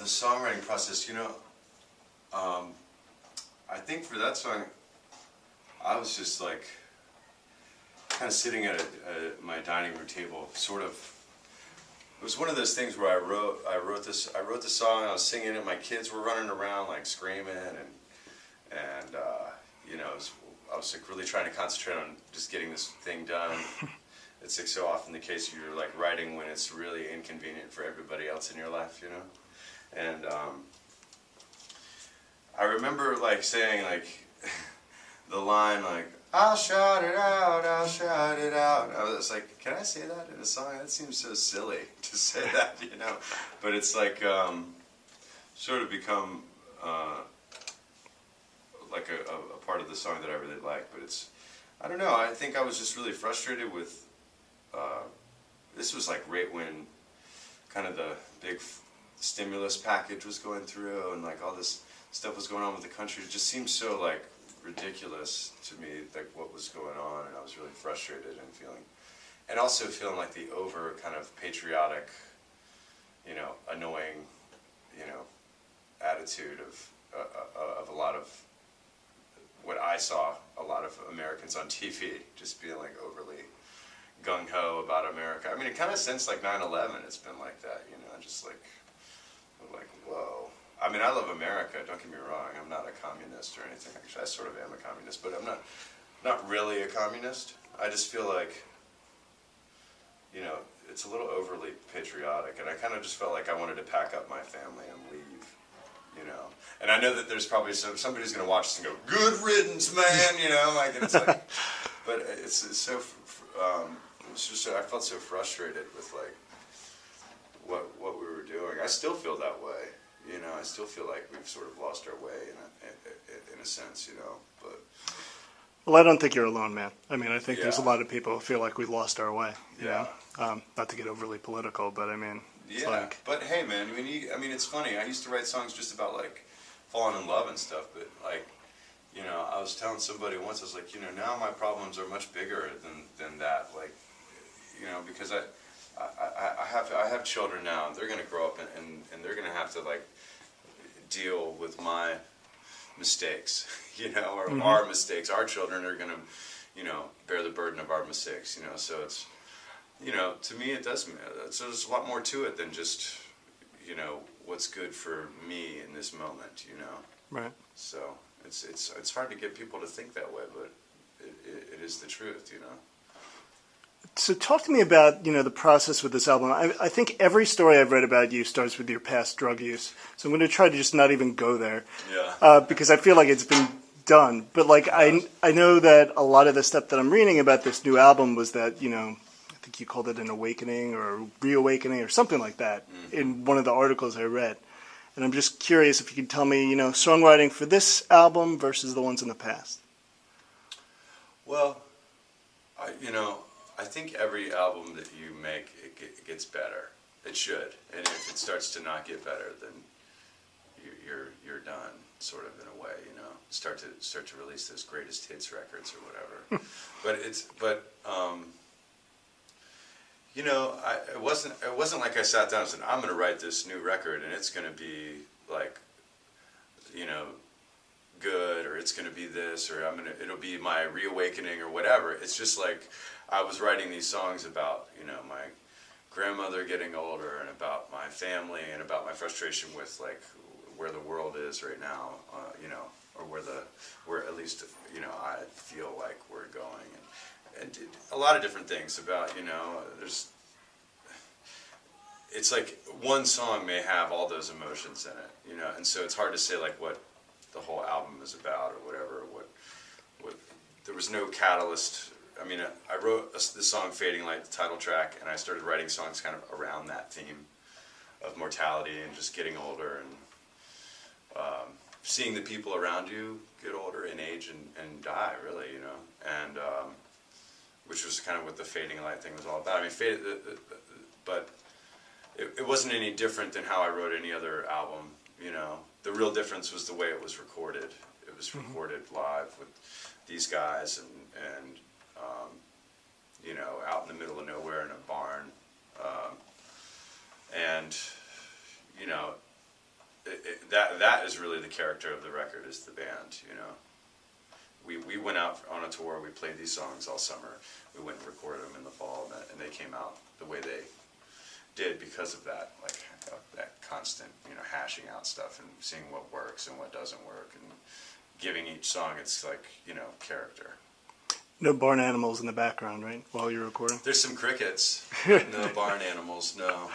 the songwriting process, I think for that song, I was just like, kind of sitting at my dining room table, sort of. It was one of those things where I wrote the song, I was singing it, my kids were running around like screaming, and I was like really trying to concentrate on just getting this thing done. It's like so often the case you're like writing when it's really inconvenient for everybody else in your life, And I remember like saying like the line like, I'll shout it out, I'll shout it out. I was like, can I say that in a song? That seems so silly to say that, But it's like sort of become like a part of the song that I really like. But it's, I don't know, I think I was just really frustrated with, this was like right when kind of the big stimulus package was going through and like all this stuff was going on with the country. It just seemed so like ridiculous to me, like what was going on, and I was really frustrated and also feeling like the over kind of patriotic, annoying, attitude of a lot of what I saw a lot of Americans on TV, just being like overly gung-ho about America. I mean, it kind of since like 9/11, it's been like that, just like, I'm like, whoa. I mean, I love America, don't get me wrong, I'm not a communist or anything. Actually, I sort of am a communist, but I'm not really a communist. I just feel like, it's a little overly patriotic, and I kind of just felt like I wanted to pack up my family and leave, And I know that there's probably somebody's going to watch this and go, good riddance, man, and it's like, but it's so, it was just, I felt so frustrated with like, what we were doing. I still feel that way. I still feel like we've sort of lost our way in a sense, but... Well, I don't think you're alone, man. I mean, I think there's a lot of people who feel like we lost our way, you know? Not to get overly political, but I mean, it's like... But hey, man, I mean, it's funny. I used to write songs just about, like, falling in love and stuff, but, like, I was telling somebody once, I was like, now my problems are much bigger than that, like, because I have children now, and they're going to grow up and they're going to have to like deal with my mistakes, or our mistakes. Our children are going to, bear the burden of our mistakes, So it's, to me it does. So there's a lot more to it than just, what's good for me in this moment, Right. So it's hard to get people to think that way, but it is the truth, So talk to me about, the process with this album. I think every story I've read about you starts with your past drug use. So I'm going to try to just not even go there. Yeah. Because I feel like it's been done. But like I know that a lot of the stuff that I'm reading about this new album was that, I think you called it an awakening or a reawakening or something like that in one of the articles I read. And I'm just curious if you could tell me, songwriting for this album versus the ones in the past. Well, I think every album that you make, it gets better. It should. And if it starts to not get better, then you're done, sort of, in a way, Start to release those greatest hits records or whatever. It wasn't like I sat down and said, I'm going to write this new record and it's going to be like, good, or it's going to be this, or it'll be my reawakening or whatever. It's just like I was writing these songs about, my grandmother getting older and about my family and about my frustration with like where the world is right now, or where at least, I feel like we're going, and a lot of different things about, it's like one song may have all those emotions in it, and so it's hard to say like what the whole album is about or whatever. What there was no catalyst. I mean, I wrote the song "Fading Light," the title track, and I started writing songs kind of around that theme of mortality and just getting older and seeing the people around you get older in age and die, really, and which was kind of what the "Fading Light" thing was all about. I mean, but it wasn't any different than how I wrote any other album, The real difference was the way it was recorded. It was recorded live with these guys and out in the middle of nowhere in a barn. that is really the character of the record, is the band, you know. We went out on a tour, we played these songs all summer, we went and recorded them in the fall, and they came out the way they did because of that, like that constant, you know, hashing out stuff and seeing what works and what doesn't work, and giving each song its, like, you know, character. No barn animals in the background, right, while you're recording? There's some crickets, no barn animals, no.